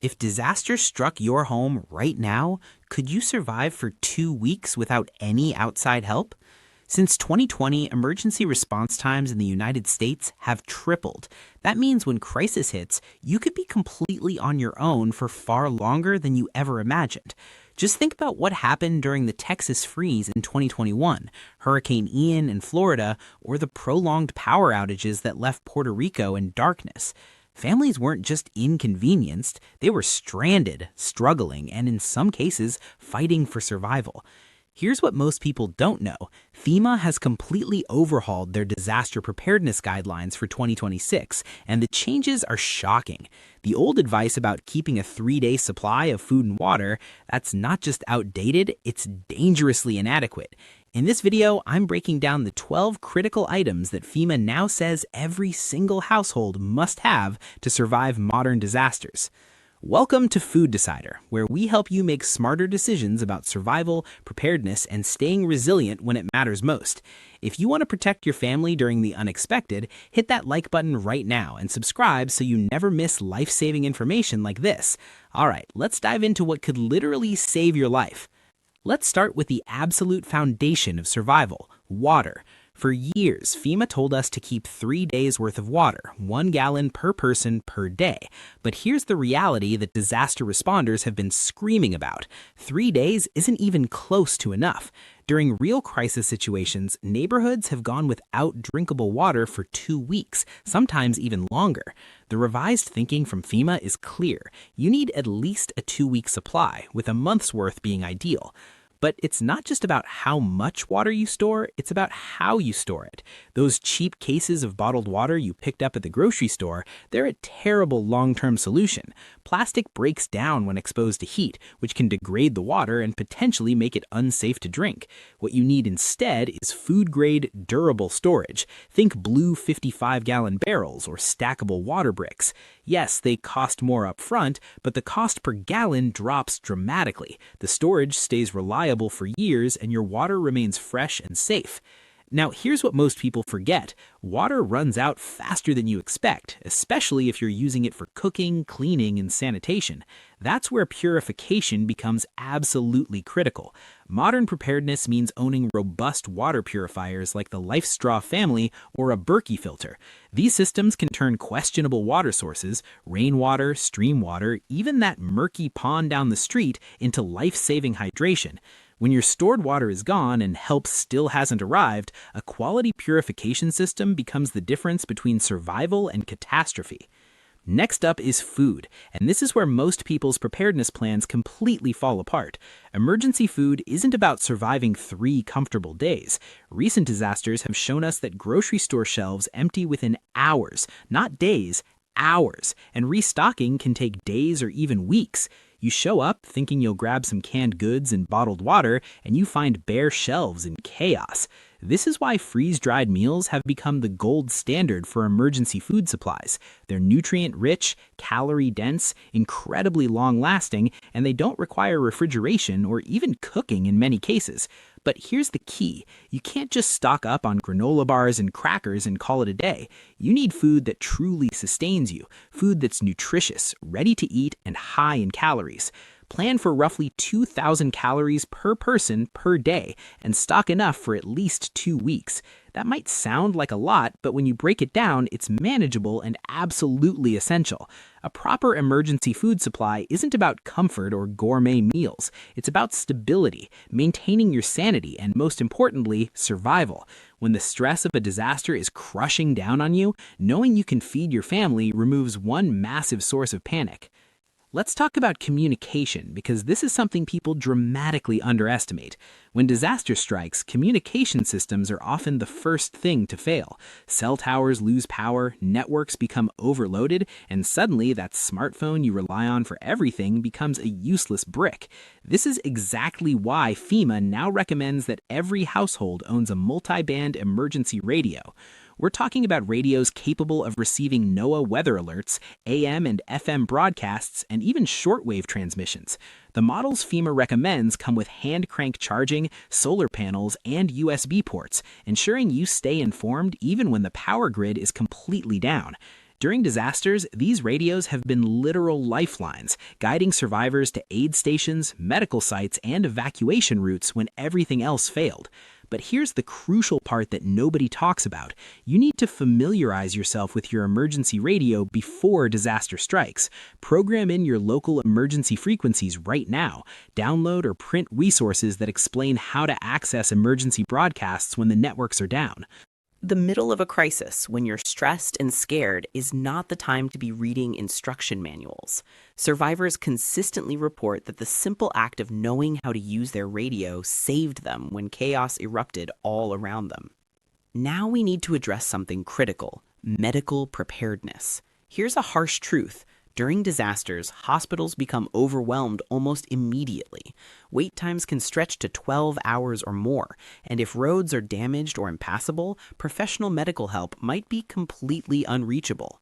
If disaster struck your home right now, could you survive for 2 weeks without any outside help? Since 2020, emergency response times in the United States have tripled. That means when crisis hits, you could be completely on your own for far longer than you ever imagined. Just think about what happened during the Texas freeze in 2021, Hurricane Ian in Florida, or the prolonged power outages that left Puerto Rico in darkness. Families weren't just inconvenienced, they were stranded, struggling, and in some cases, fighting for survival. Here's what most people don't know. FEMA has completely overhauled their disaster preparedness guidelines for 2026, and the changes are shocking. The old advice about keeping a 3-day supply of food and water, that's not just outdated, it's dangerously inadequate. In this video, I'm breaking down the 12 critical items that FEMA now says every single household must have to survive modern disasters. Welcome to Food Decider, where we help you make smarter decisions about survival, preparedness, and staying resilient when it matters most. If you want to protect your family during the unexpected, hit that like button right now and subscribe so you never miss life-saving information like this. All right, let's dive into what could literally save your life. Let's start with the absolute foundation of survival, water. For years, FEMA told us to keep 3 days worth of water, 1 gallon per person per day. But here's the reality that disaster responders have been screaming about. 3 days isn't even close to enough. During real crisis situations, neighborhoods have gone without drinkable water for 2 weeks, sometimes even longer. The revised thinking from FEMA is clear. You need at least a 2-week supply, with a month's worth being ideal. But it's not just about how much water you store, it's about how you store it. Those cheap cases of bottled water you picked up at the grocery store, they're a terrible long-term solution. Plastic breaks down when exposed to heat, which can degrade the water and potentially make it unsafe to drink. What you need instead is food-grade, durable storage. Think blue 55-gallon barrels or stackable water bricks. Yes, they cost more up front, but the cost per gallon drops dramatically. The storage stays reliable for years and your water remains fresh and safe. Now, here's what most people forget. Water runs out faster than you expect, especially if you're using it for cooking, cleaning, and sanitation. That's where purification becomes absolutely critical. Modern preparedness means owning robust water purifiers like the LifeStraw family or a Berkey filter. These systems can turn questionable water sources, rainwater, stream water, even that murky pond down the street, into life-saving hydration. When your stored water is gone and help still hasn't arrived, a quality purification system becomes the difference between survival and catastrophe. Next up is food, and this is where most people's preparedness plans completely fall apart. Emergency food isn't about surviving 3 comfortable days. Recent disasters have shown us that grocery store shelves empty within hours, not days, hours, and restocking can take days or even weeks. You show up thinking you'll grab some canned goods and bottled water, and you find bare shelves and chaos. This is why freeze-dried meals have become the gold standard for emergency food supplies. They're nutrient-rich, calorie-dense, incredibly long-lasting, and they don't require refrigeration or even cooking in many cases. But here's the key. You can't just stock up on granola bars and crackers and call it a day. You need food that truly sustains you, food that's nutritious, ready to eat, and high in calories. Plan for roughly 2,000 calories per person per day and stock enough for at least 2 weeks. That might sound like a lot, but when you break it down, it's manageable and absolutely essential. A proper emergency food supply isn't about comfort or gourmet meals. It's about stability, maintaining your sanity, and most importantly, survival. When the stress of a disaster is crushing down on you, knowing you can feed your family removes one massive source of panic. Let's talk about communication, because this is something people dramatically underestimate. When disaster strikes, communication systems are often the first thing to fail. Cell towers lose power, networks become overloaded, and suddenly that smartphone you rely on for everything becomes a useless brick. This is exactly why FEMA now recommends that every household owns a multi-band emergency radio. We're talking about radios capable of receiving NOAA weather alerts, AM and FM broadcasts, and even shortwave transmissions. The models FEMA recommends come with hand crank charging, solar panels, and USB ports, ensuring you stay informed even when the power grid is completely down. During disasters, these radios have been literal lifelines, guiding survivors to aid stations, medical sites, and evacuation routes when everything else failed. But here's the crucial part that nobody talks about. You need to familiarize yourself with your emergency radio before disaster strikes. Program in your local emergency frequencies right now. Download or print resources that explain how to access emergency broadcasts when the networks are down. The middle of a crisis, when you're stressed and scared, is not the time to be reading instruction manuals. Survivors consistently report that the simple act of knowing how to use their radio saved them when chaos erupted all around them. Now we need to address something critical: medical preparedness. Here's a harsh truth. During disasters, hospitals become overwhelmed almost immediately. Wait times can stretch to 12 hours or more, and if roads are damaged or impassable, professional medical help might be completely unreachable.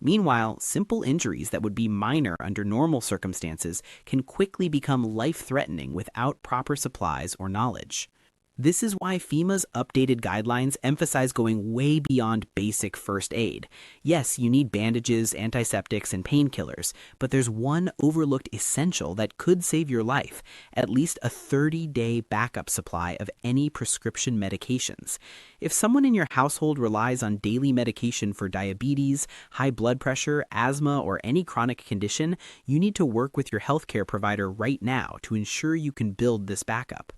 Meanwhile, simple injuries that would be minor under normal circumstances can quickly become life-threatening without proper supplies or knowledge. This is why FEMA's updated guidelines emphasize going way beyond basic first aid. Yes, you need bandages, antiseptics, and painkillers, but there's one overlooked essential that could save your life: at least a 30-day backup supply of any prescription medications. If someone in your household relies on daily medication for diabetes, high blood pressure, asthma, or any chronic condition, you need to work with your healthcare provider right now to ensure you can build this backup.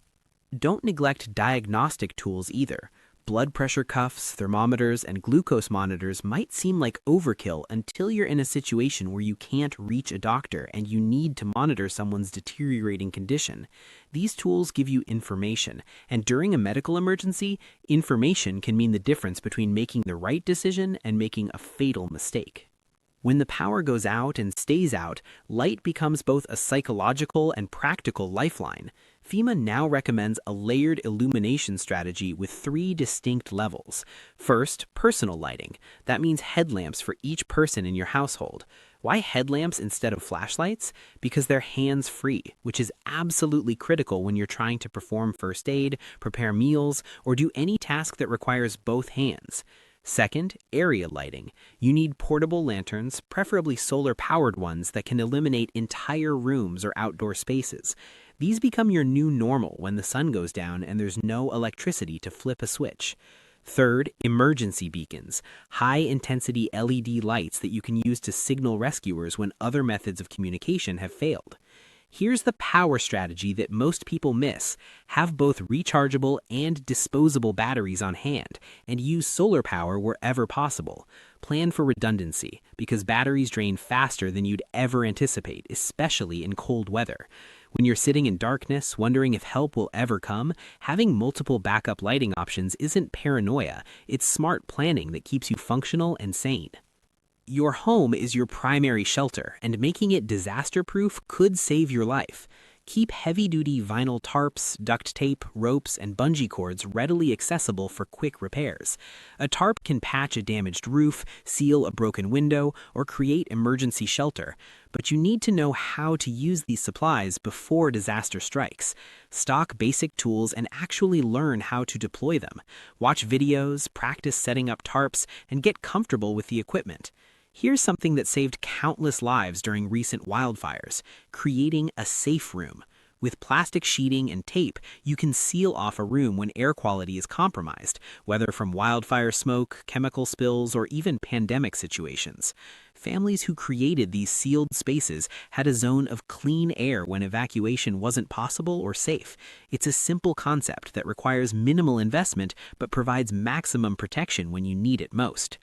Don't neglect diagnostic tools either. Blood pressure cuffs, thermometers, and glucose monitors might seem like overkill until you're in a situation where you can't reach a doctor and you need to monitor someone's deteriorating condition. These tools give you information, and during a medical emergency, information can mean the difference between making the right decision and making a fatal mistake. When the power goes out and stays out, light becomes both a psychological and practical lifeline. FEMA now recommends a layered illumination strategy with 3 distinct levels. First, personal lighting. That means headlamps for each person in your household. Why headlamps instead of flashlights? Because they're hands-free, which is absolutely critical when you're trying to perform first aid, prepare meals, or do any task that requires both hands. Second, area lighting. You need portable lanterns, preferably solar-powered ones that can illuminate entire rooms or outdoor spaces. These become your new normal when the sun goes down and there's no electricity to flip a switch. Third, emergency beacons. High-intensity LED lights that you can use to signal rescuers when other methods of communication have failed. Here's the power strategy that most people miss. Have both rechargeable and disposable batteries on hand, and use solar power wherever possible. Plan for redundancy, because batteries drain faster than you'd ever anticipate, especially in cold weather. When you're sitting in darkness, wondering if help will ever come, having multiple backup lighting options isn't paranoia, it's smart planning that keeps you functional and sane. Your home is your primary shelter, and making it disaster-proof could save your life. Keep heavy-duty vinyl tarps, duct tape, ropes, and bungee cords readily accessible for quick repairs. A tarp can patch a damaged roof, seal a broken window, or create emergency shelter. But you need to know how to use these supplies before disaster strikes. Stock basic tools and actually learn how to deploy them. Watch videos, practice setting up tarps, and get comfortable with the equipment. Here's something that saved countless lives during recent wildfires: creating a safe room. With plastic sheeting and tape, you can seal off a room when air quality is compromised, whether from wildfire smoke, chemical spills, or even pandemic situations. Families who created these sealed spaces had a zone of clean air when evacuation wasn't possible or safe. It's a simple concept that requires minimal investment but provides maximum protection when you need it most.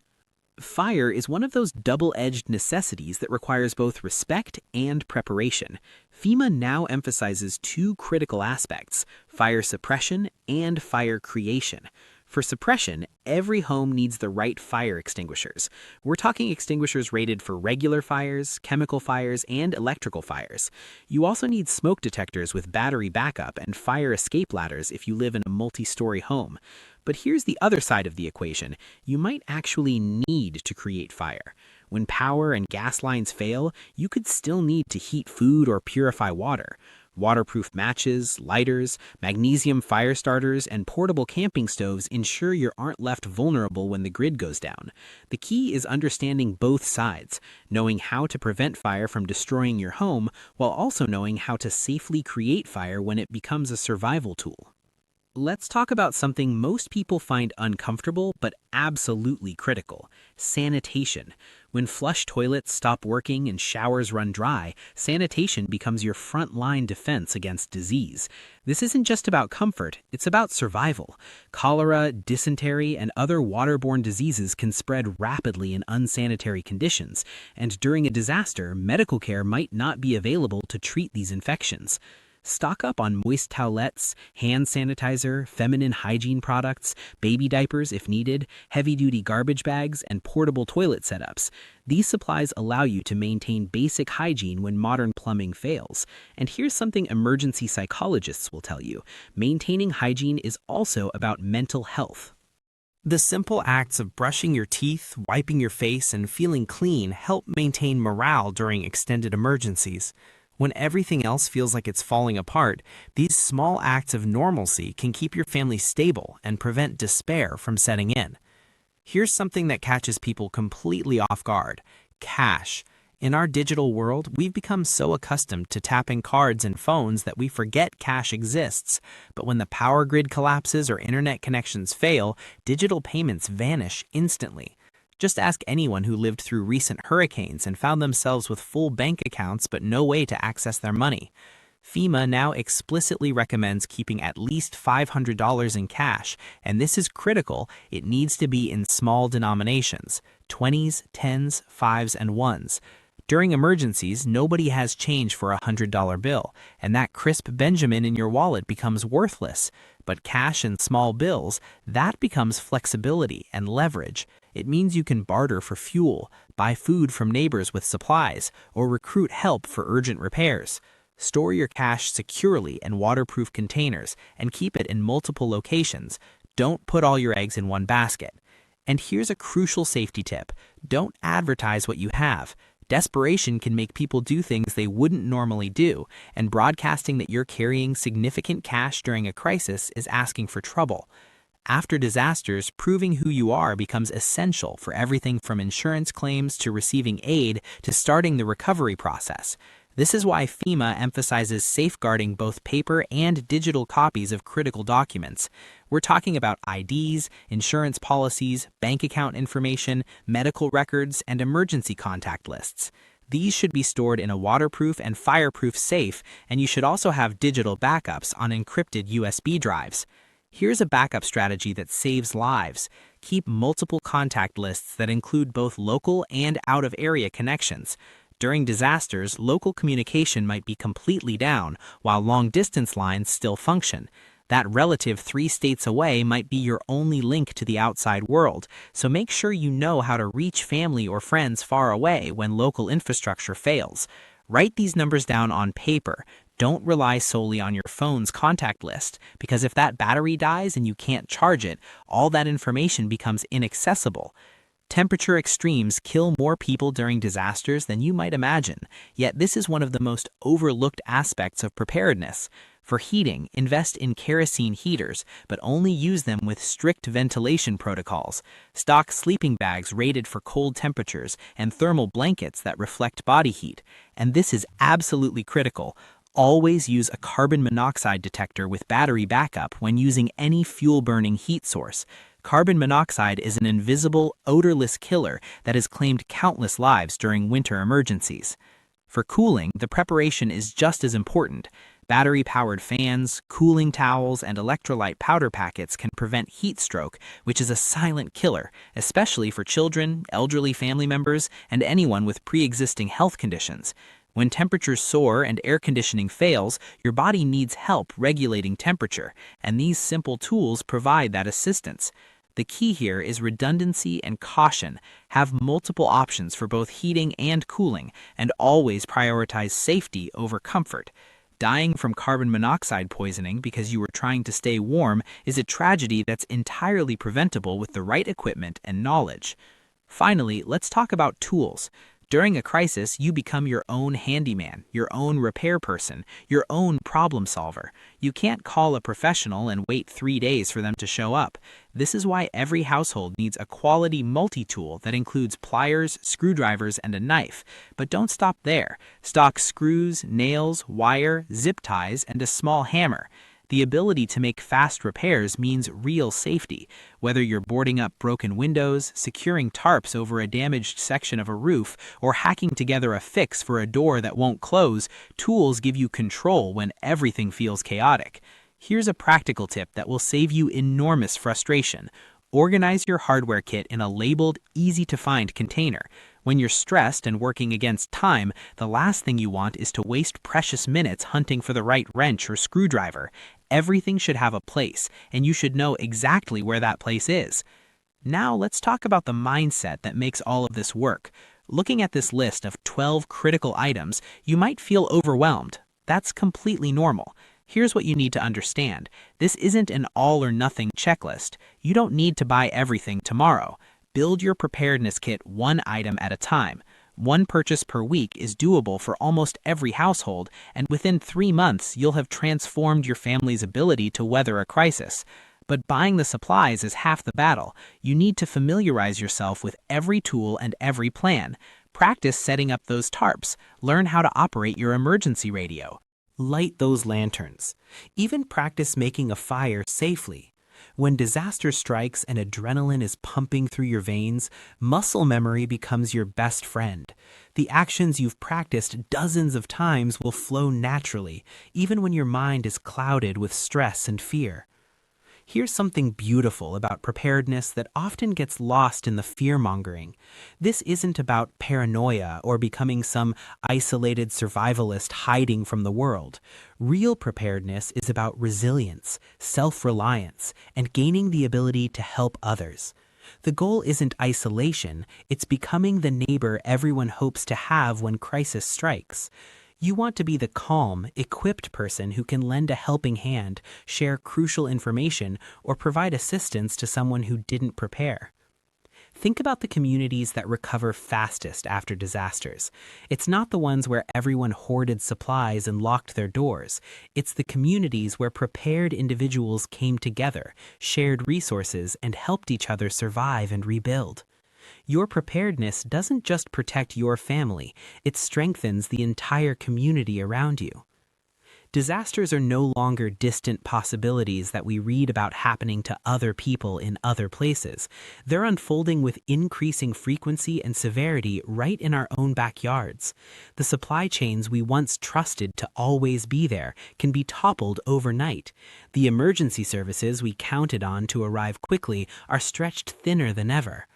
Fire is one of those double-edged necessities that requires both respect and preparation. FEMA now emphasizes 2 critical aspects: fire suppression and fire creation. For suppression, every home needs the right fire extinguishers. We're talking extinguishers rated for regular fires, chemical fires, and electrical fires. You also need smoke detectors with battery backup and fire escape ladders if you live in a multi-story home. But here's the other side of the equation. You might actually need to create fire. When power and gas lines fail, you could still need to heat food or purify water. Waterproof matches, lighters, magnesium fire starters, and portable camping stoves ensure you aren't left vulnerable when the grid goes down. The key is understanding both sides, knowing how to prevent fire from destroying your home while also knowing how to safely create fire when it becomes a survival tool. Let's talk about something most people find uncomfortable but absolutely critical: sanitation. When flush toilets stop working and showers run dry, sanitation becomes your frontline defense against disease. This isn't just about comfort, it's about survival. Cholera, dysentery, and other waterborne diseases can spread rapidly in unsanitary conditions, and during a disaster, medical care might not be available to treat these infections. Stock up on moist towelettes, hand sanitizer, feminine hygiene products, baby diapers if needed, heavy-duty garbage bags, and portable toilet setups. These supplies allow you to maintain basic hygiene when modern plumbing fails. And here's something emergency psychologists will tell you: maintaining hygiene is also about mental health. The simple acts of brushing your teeth, wiping your face, and feeling clean help maintain morale during extended emergencies. When everything else feels like it's falling apart, these small acts of normalcy can keep your family stable and prevent despair from setting in. Here's something that catches people completely off guard: cash. In our digital world, we've become so accustomed to tapping cards and phones that we forget cash exists. But when the power grid collapses or internet connections fail, digital payments vanish instantly. Just ask anyone who lived through recent hurricanes and found themselves with full bank accounts but no way to access their money. FEMA now explicitly recommends keeping at least $500 in cash, and this is critical. It needs to be in small denominations: 20s, 10s, 5s, and 1s. During emergencies, nobody has change for a $100 bill, and that crisp Benjamin in your wallet becomes worthless. But cash and small bills, that becomes flexibility and leverage. It means you can barter for fuel, buy food from neighbors with supplies, or recruit help for urgent repairs. Store your cash securely in waterproof containers and keep it in multiple locations. Don't put all your eggs in one basket. And here's a crucial safety tip: don't advertise what you have. Desperation can make people do things they wouldn't normally do, and broadcasting that you're carrying significant cash during a crisis is asking for trouble. After disasters, proving who you are becomes essential for everything from insurance claims to receiving aid to starting the recovery process. This is why FEMA emphasizes safeguarding both paper and digital copies of critical documents. We're talking about IDs, insurance policies, bank account information, medical records, and emergency contact lists. These should be stored in a waterproof and fireproof safe, and you should also have digital backups on encrypted USB drives. Here's a backup strategy that saves lives. Keep multiple contact lists that include both local and out-of-area connections. During disasters, local communication might be completely down, while long-distance lines still function. That relative 3 states away might be your only link to the outside world, so make sure you know how to reach family or friends far away when local infrastructure fails. Write these numbers down on paper. Don't rely solely on your phone's contact list, because if that battery dies and you can't charge it, all that information becomes inaccessible. Temperature extremes kill more people during disasters than you might imagine, yet this is one of the most overlooked aspects of preparedness. For heating, invest in kerosene heaters, but only use them with strict ventilation protocols. Stock sleeping bags rated for cold temperatures and thermal blankets that reflect body heat. And this is absolutely critical: always use a carbon monoxide detector with battery backup when using any fuel-burning heat source. Carbon monoxide is an invisible, odorless killer that has claimed countless lives during winter emergencies. For cooling, the preparation is just as important. Battery-powered fans, cooling towels, and electrolyte powder packets can prevent heat stroke, which is a silent killer, especially for children, elderly family members, and anyone with pre-existing health conditions. When temperatures soar and air conditioning fails, your body needs help regulating temperature, and these simple tools provide that assistance. The key here is redundancy and caution. Have multiple options for both heating and cooling, and always prioritize safety over comfort. Dying from carbon monoxide poisoning because you were trying to stay warm is a tragedy that's entirely preventable with the right equipment and knowledge. Finally, let's talk about tools. During a crisis, you become your own handyman, your own repair person, your own problem solver. You can't call a professional and wait 3 days for them to show up. This is why every household needs a quality multi-tool that includes pliers, screwdrivers, and a knife. But don't stop there. Stock screws, nails, wire, zip ties, and a small hammer. The ability to make fast repairs means real safety. Whether you're boarding up broken windows, securing tarps over a damaged section of a roof, or hacking together a fix for a door that won't close, tools give you control when everything feels chaotic. Here's a practical tip that will save you enormous frustration. Organize your hardware kit in a labeled, easy-to-find container. When you're stressed and working against time, the last thing you want is to waste precious minutes hunting for the right wrench or screwdriver. Everything should have a place, and you should know exactly where that place is. Now let's talk about the mindset that makes all of this work. Looking at this list of 12 critical items, you might feel overwhelmed. That's completely normal. Here's what you need to understand. This isn't an all-or-nothing checklist. You don't need to buy everything tomorrow. Build your preparedness kit one item at a time. One purchase per week is doable for almost every household, and within 3 months, you'll have transformed your family's ability to weather a crisis. But buying the supplies is half the battle. You need to familiarize yourself with every tool and every plan. Practice setting up those tarps. Learn how to operate your emergency radio. Light those lanterns. Even practice making a fire safely. When disaster strikes and adrenaline is pumping through your veins, muscle memory becomes your best friend. The actions you've practiced dozens of times will flow naturally, even when your mind is clouded with stress and fear. Here's something beautiful about preparedness that often gets lost in the fear-mongering. This isn't about paranoia or becoming some isolated survivalist hiding from the world. Real preparedness is about resilience, self-reliance, and gaining the ability to help others. The goal isn't isolation, it's becoming the neighbor everyone hopes to have when crisis strikes. You want to be the calm, equipped person who can lend a helping hand, share crucial information, or provide assistance to someone who didn't prepare. Think about the communities that recover fastest after disasters. It's not the ones where everyone hoarded supplies and locked their doors. It's the communities where prepared individuals came together, shared resources, and helped each other survive and rebuild. Your preparedness doesn't just protect your family, it strengthens the entire community around you. Disasters are no longer distant possibilities that we read about happening to other people in other places. They're unfolding with increasing frequency and severity right in our own backyards. The supply chains we once trusted to always be there can be toppled overnight. The emergency services we counted on to arrive quickly are stretched thinner than ever.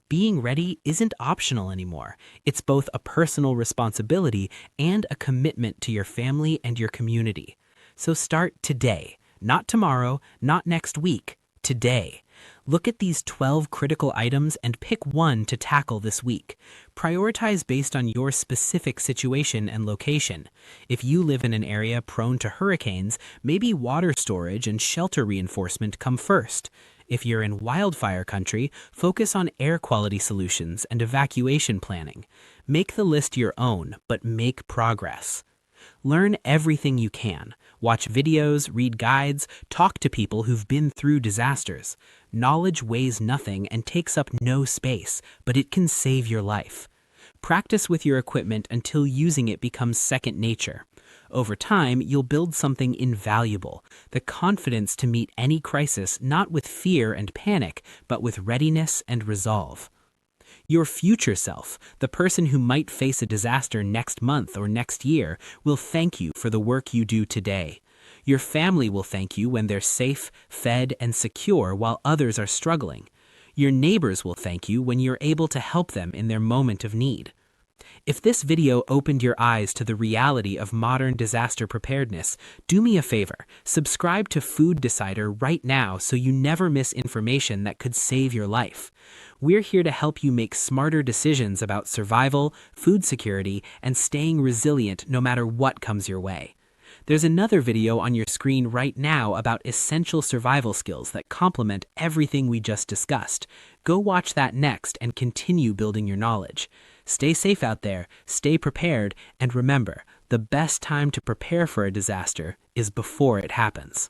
Being ready isn't optional anymore. It's both a personal responsibility and a commitment to your family and your community. So start today, not tomorrow, not next week, today. Look at these 12 critical items and pick one to tackle this week. Prioritize based on your specific situation and location. If you live in an area prone to hurricanes, maybe water storage and shelter reinforcement come first. If you're in wildfire country, focus on air quality solutions and evacuation planning. Make the list your own, but make progress. Learn everything you can. Watch videos, read guides, talk to people who've been through disasters. Knowledge weighs nothing and takes up no space, but it can save your life. Practice with your equipment until using it becomes second nature. Over time, you'll build something invaluable, the confidence to meet any crisis not with fear and panic, but with readiness and resolve. Your future self, the person who might face a disaster next month or next year, will thank you for the work you do today. Your family will thank you when they're safe, fed, and secure while others are struggling. Your neighbors will thank you when you're able to help them in their moment of need. If this video opened your eyes to the reality of modern disaster preparedness, do me a favor, subscribe to Food Decider right now so you never miss information that could save your life. We're here to help you make smarter decisions about survival, food security, and staying resilient no matter what comes your way. There's another video on your screen right now about essential survival skills that complement everything we just discussed. Go watch that next and continue building your knowledge. Stay safe out there, stay prepared, and remember, the best time to prepare for a disaster is before it happens.